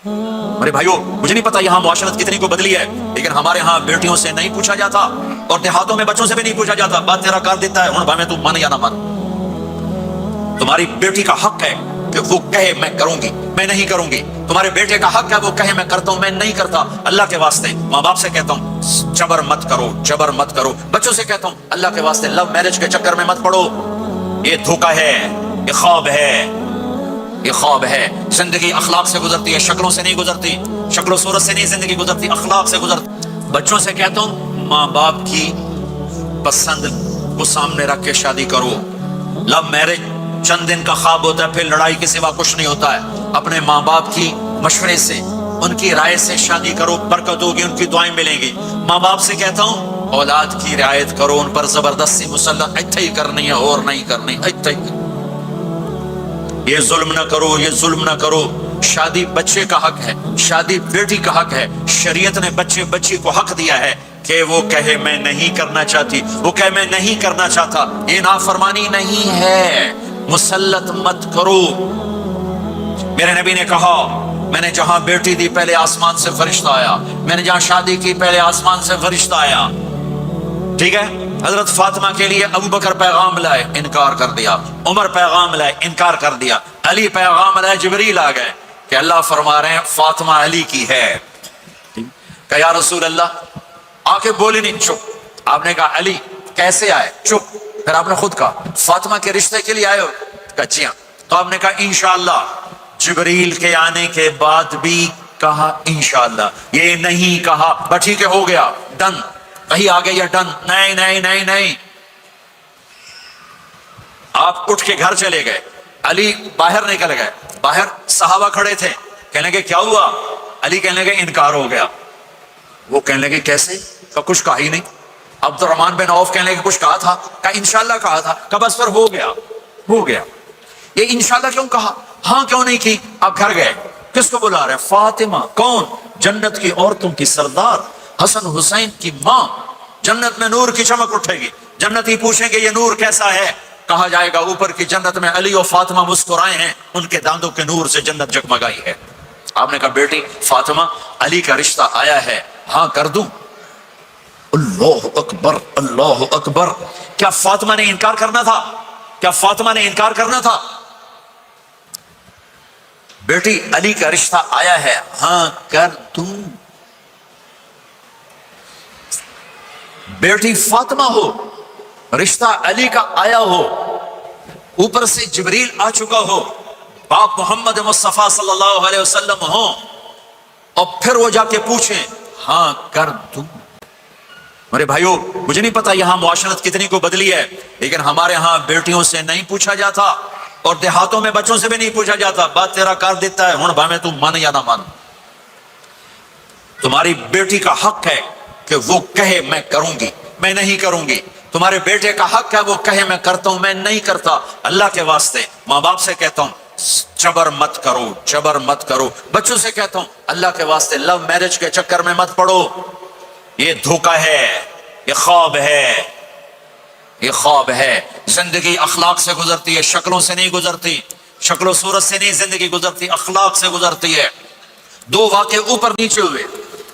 अरे भाइयों, मुझे नहीं पता यहाँ मुआशरत कितनी को बदली है, लेकिन हमारे यहाँ बेटियों से नहीं पूछा जाता और देहातों में बच्चों से भी नहीं पूछा जाता। बात तेरा कर देता है, भाई मैं तू मन या ना मन। तुम्हारी बेटी का हक है कि वो कहे मैं करूंगी, मैं नहीं करूंगी। तुम्हारे बेटे का हक है वो कहे मैं करता हूं, मैं नहीं करता। अल्लाह के वास्ते माँ बाप से कहता हूं जबर मत करो, जबर मत करो। बच्चों से कहता हूं अल्लाह के वास्ते लव मैरिज के चक्कर में मत पड़ो। ये धोखा है, ये ख्वाब है, ये ख्वाब है। जिंदगी अखलाक से गुजरती है, शक्लों से नहीं गुजरती। शक्लों सूरत से नहीं जिंदगी गुजरती, अखलाक से गुजरती। बच्चों से कहता हूं माँ बाप की पसंद को सामने रख के शादी करो। लव मैरिज चंद दिन का ख्वाब होता है, फिर लड़ाई के सिवा कुछ नहीं होता है। अपने माँ बाप की मशवरे से, उनकी राय से शादी करो, बरकत होगी, उनकी दुआएं मिलेंगी। माँ बाप से कहता हूं औलाद की रियायत करो, उन पर जबरदस्ती मुसल्लत इत्थे ही करनी है और नहीं करनी, इत्थे ही। ये जुल्म ना करो, ये जुल्म ना करो। शादी बच्चे का हक है, शादी बेटी का हक है। शरीयत ने बच्चे बच्ची को हक दिया है कि वो कहे मैं नहीं करना चाहती, वो कहे मैं नहीं करना चाहता। ये नाफरमानी नहीं है, मुसल्लत मत करो। मेरे नबी ने कहा मैंने जहां बेटी दी पहले आसमान से फरिश्ता आया, मैंने जहां शादी की पहले आसमान से फरिश्ता आया। ठीक है, हजरत फातिमा के लिए अबू बकर पैगाम लाए, इनकार कर दिया। उमर पैगाम लाए, इनकार कर दिया। अली पैगाम लाए, जिब्रील आ गए कि अल्लाह फरमा रहे हैं फातिमा अली की है। कहा या रसूल अल्लाह, आके बोले नहीं, चुप। आपने कहा अली कैसे आए, चुप। फिर आपने खुद कहा फातिमा के रिश्ते के लिए आए हो, कहा जी हाँ। तो आपने कहा इंशाअल्लाह। जिब्रील के आने के बाद भी कहा इंशाअल्लाह, ये नहीं कहा बस ठीक है हो गया डन, कहीं आ गया डन। नहीं नहीं नहीं नहीं, आप उठ के घर चले गए। अली बाहर निकल गए, बाहर सहाबा खड़े थे, कहने लगे क्या हुआ? अली कहने लगे इनकार हो गया। वो कहने लगे कैसे? का कुछ कहा ही नहीं। अब्दुर्रहमान बिन औफ कहने लगे कुछ कहा था? का इंशाल्लाह कहा था। का बस पर हो गया, हो गया। ये इंशाल्लाह क्यों कहा, हाँ क्यों नहीं की? आप घर गए, किसको बुला रहे? फातिमा। कौन? जन्नत की औरतों की सरदार, हसन हुसैन की माँ। जन्नत में नूर की चमक उठेगी, जन्नती पूछेंगे ये नूर कैसा है? कहा जाएगा ऊपर की जन्नत में अली और फातिमा मुस्कुराए हैं, उनके दांतों के नूर से जन्नत जगमगाई है। आपने कहा बेटी फातिमा अली का रिश्ता आया है, हाँ कर दूं? अल्लाह अकबर, अल्लाह अकबर। क्या फातिमा ने इनकार करना था? क्या फातिमा ने इनकार करना था? बेटी अली का रिश्ता आया है, हाँ कर दूं। बेटी फातिमा हो, रिश्ता अली का आया हो, ऊपर से जिब्रील आ चुका हो, बाप मोहम्मद मुस्तफा सल्लल्लाहु अलैहि वसल्लम हो, और फिर वो जाके पूछे हाँ कर दूं। अरे भाइयों, मुझे नहीं पता यहाँ मुआशरत कितनी को बदली है, लेकिन हमारे यहाँ बेटियों से नहीं पूछा जाता और देहातों में बच्चों से भी नहीं पूछा जाता। बात तेरा कर देता है, भाई तू मन या ना मन। तुम्हारी बेटी का हक है कि वो कहे मैं करूंगी, मैं नहीं करूंगी। तुम्हारे बेटे का हक है वो कहे मैं करता हूं, मैं नहीं करता। अल्लाह के वास्ते माँ बाप से कहता हूं जबर मत करो, जबर मत करो। बच्चों से कहता हूं अल्लाह के वास्ते लव मैरिज के चक्कर में मत पड़ो। ये धोखा है, ये ख्वाब है, ये ख्वाब है। जिंदगी अखलाक से गुजरती है, शक्लों से नहीं गुजरती। शक्लों सूरत से नहीं जिंदगी गुजरती, अखलाक से गुजरती है। दो वाक़े ऊपर नीचे हुए।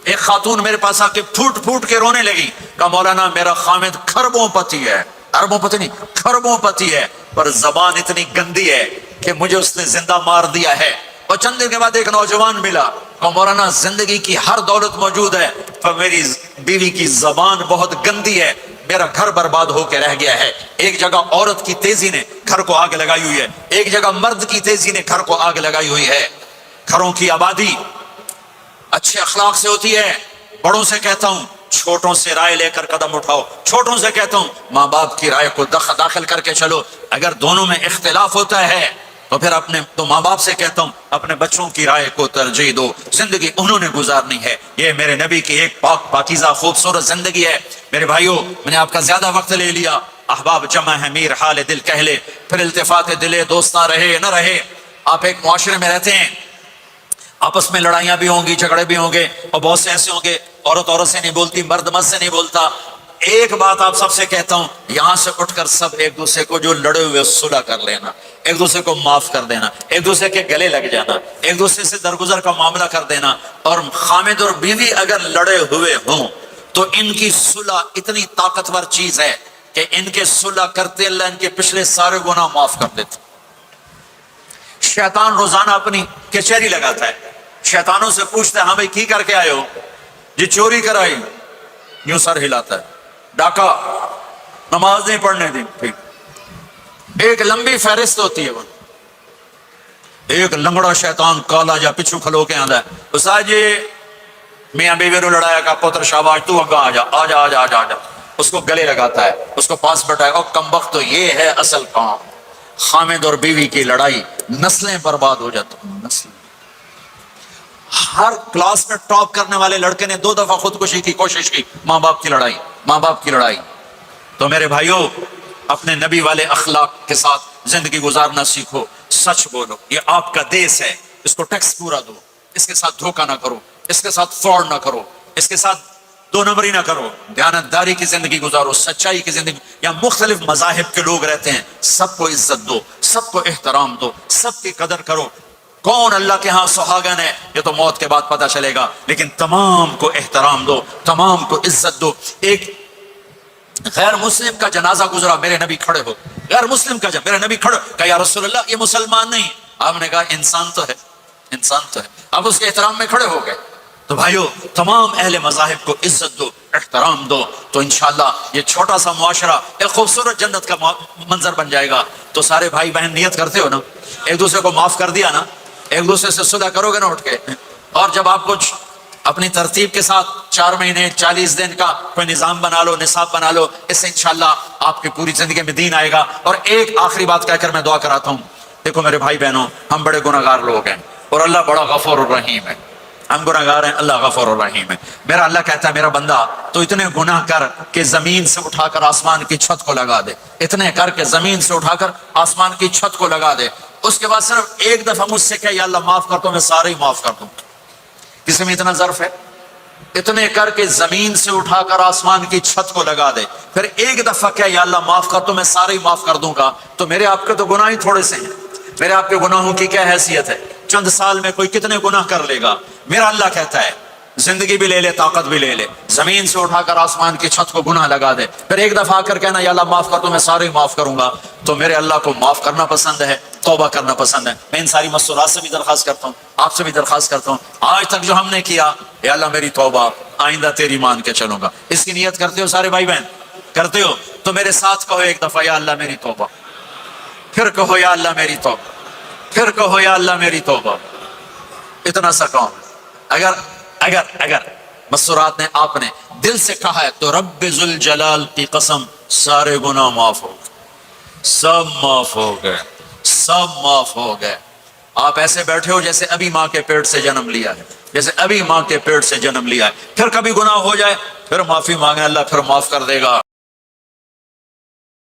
एक खातून मेरे पास आके फूट फूट के रोने लगी, कहा मौलाना मेरा खामिद खरबों पति है, अरबों पति नहीं खरबों पति है, पर जबान इतनी गंदी है कि मुझे उसने जिंदा मार दिया है। और चंद दिन के बाद एक नौजवान मिला, कहा मौलाना जिंदगी की हर दौलत मौजूद है, पर मेरी बीवी की जबान बहुत गंदी है, मेरा घर बर्बाद होकर रह गया है। एक जगह औरत की तेजी ने घर को आग लगाई हुई है, एक जगह मर्द की तेजी ने घर को आग लगाई हुई है। घरों की आबादी अच्छे अखलाक से होती है। बड़ों से कहता हूं छोटों से राय लेकर कदम उठाओ। छोटों से कहता हूं माँ बाप की राय को दाखिल करके चलो। अगर दोनों में इख्तिलाफ होता है तो फिर तो माँ बाप से कहता हूं अपने बच्चों की राय को तरजीह दो। जिंदगी उन्होंने गुजारनी है, ये मेरे नबी की एक पाकीज़ा खूबसूरत जिंदगी है। मेरे भाइयों, मैंने आपका ज्यादा वक्त ले लिया। अहबाब जमा है मीर हाल दिल कह ले, फिर इल्तिफात दिले दोस्ता रहे न रहे। आप एक मुआशरे में रहते हैं, आपस में लड़ाइयां भी होंगी, झगड़े भी होंगे, और बहुत से ऐसे होंगे औरत औरत से नहीं बोलती, मर्द मर्द से नहीं बोलता। ایک بات آپ سب سے کہتا ہوں، یہاں سے اٹھ کر سب ایک دوسرے کو جو لڑے ہوئے صلح کر لینا، ایک دوسرے کو معاف کر دینا، ایک دوسرے کے گلے لگ جانا، ایک دوسرے سے درگزر کا معاملہ کر دینا. اور خامد اور بیوی اگر لڑے ہوئے ہوں تو ان کی صلح اتنی طاقتور چیز ہے کہ ان کے صلح کرتے اللہ ان کے پچھلے سارے گناہ معاف کر دیتے. شیطان روزانہ اپنی کچہری لگاتا ہے، شیطانوں سے پوچھتا ہے ہاں بھائی کی کر کے آئے ہو؟ جی چوری کرائی. یوں سر ہلاتا ہے. ڈاکہ، نماز نہیں پڑھنے دی. ٹھیک. ایک لمبی فہرست ہوتی ہے. وہ ایک لنگڑا شیطان کالا جا پچھو کھلو کے آندا ہے، استاد جی میاں بیوی رو لڑایا کا پتر شاباش تو اگا آ جا آ جا آ جا آ جا آ جا. اس کو گلے لگاتا ہے، اس کو پاس بٹھائے. اور کمبخت، تو یہ ہے اصل کام. خامد اور بیوی کی لڑائی، نسلیں برباد ہو جاتی ہیں. نسلیں. ہر کلاس میں ٹاپ کرنے والے لڑکے نے 2 دفعہ خودکشی کی کوشش کی. ماں باپ کی لڑائی، ماں باپ کی لڑائی. تو میرے بھائیوں، اپنے نبی والے اخلاق کے ساتھ زندگی گزارنا سیکھو. سچ بولو، یہ آپ کا دیس ہے، اس کو ٹیکس پورا دو. اس کے ساتھ دھوکہ نہ کرو، اس کے ساتھ فراڈ نہ کرو، اس کے ساتھ 2 نمبری نہ کرو. دیانتداری کی زندگی گزارو، سچائی کی زندگی. یہاں مختلف مذاہب کے لوگ رہتے ہیں، سب کو عزت دو، سب کو احترام دو، سب کی قدر کرو. کون اللہ کے ہاں سہاگن ہے یہ تو موت کے بعد پتہ چلے گا، لیکن تمام کو احترام دو، تمام کو عزت دو. ایک غیر مسلم کا جنازہ گزرا، میرے نبی کھڑے ہو. غیر مسلم کا میرے نبی کھڑے، کہا یا رسول اللہ یہ مسلمان نہیں. آپ نے کہا انسان تو ہے، انسان تو ہے. آپ اس کے احترام میں کھڑے ہو گئے. تو بھائیو، تمام اہل مذاہب کو عزت دو، احترام دو، تو انشاءاللہ یہ چھوٹا سا معاشرہ ایک خوبصورت جنت کا منظر بن جائے گا. تو سارے بھائی بہن نیت کرتے ہو نا، ایک دوسرے کو معاف کر دیا نا، ایک دوسرے سے صلح کرو گے نا اٹھ کے. اور جب آپ کچھ اپنی ترتیب کے ساتھ 4 مہینے 40 دن کا کوئی نظام بنا لو، نصاب بنا لو، اس سے انشاءاللہ آپ کی پوری زندگی میں دین آئے گا. اور ایک آخری بات کہہ کر میں دعا کراتا ہوں. دیکھو میرے بھائی بہنوں، ہم بڑے گناہگار لوگ ہیں اور اللہ بڑا غفور الرحیم ہے. ہم گناہگار ہیں، اللہ غفور الرحیم ہے. میرا اللہ کہتا ہے میرا بندہ تو اتنے گناہ کر کہ زمین سے اٹھا کر آسمان کی چھت کو لگا دے. اتنے کر کے زمین سے اٹھا کر آسمان کی چھت کو لگا دے. اس کے بعد صرف ایک دفعہ مجھ سے کہ یا اللہ معاف کر، تو میں سارے ہی معاف کر دوں. کسی میں اتنا ظرف ہے؟ اتنے کر کے زمین سے اٹھا کر آسمان کی چھت کو لگا دے. پھر ایک دفعہ کہ یا اللہ معاف کر، تو میں سارے ہی معاف کر دوں گا. تو میرے آپ کے تو گناہ ہی تھوڑے سے ہیں. میرے آپ کے گناہوں کی کیا حیثیت ہے؟ چند سال میں کوئی کتنے گناہ کر لے گا. میرا اللہ کہتا ہے زندگی بھی لے لے، طاقت بھی لے لے، زمین سے اٹھا کر آسمان کی چھت کو گناہ لگا دے. پھر ایک دفعہ آ کر کہنا یا اللہ معاف کر، تو میں سارے ہی معاف کروں گا. تو میرے اللہ کو معاف کرنا پسند ہے، توبہ کرنا پسند ہے. میں ان ساری مستورات سے بھی درخواست کرتا ہوں، آپ سے بھی درخواست کرتا ہوں، آج تک جو ہم نے کیا، یا اللہ میری توبہ، آئندہ تیری مان کے چلوں گا. اس کی نیت کرتے ہو سارے بھائی بہن؟ کرتے ہو تو میرے ساتھ کہو ایک دفعہ یا اللہ میری توبہ. پھر کہو یا اللہ میری توبہ. پھر کہو یا اللہ میری توبہ. اتنا سا کہو. اگر اگر اگر مستورات نے آپ نے دل سے کہا ہے تو رب ذوالجلال کی قسم سارے گناہ معاف ہو گئے، سب معاف ہو گئے، سب معاف ہو گئے. آپ ایسے بیٹھے ہو جیسے ابھی ماں کے پیٹ سے جنم لیا ہے، جیسے ابھی ماں کے پیٹ سے جنم لیا ہے. پھر کبھی گناہ ہو جائے پھر معافی مانگے، اللہ پھر معاف کر دے گا.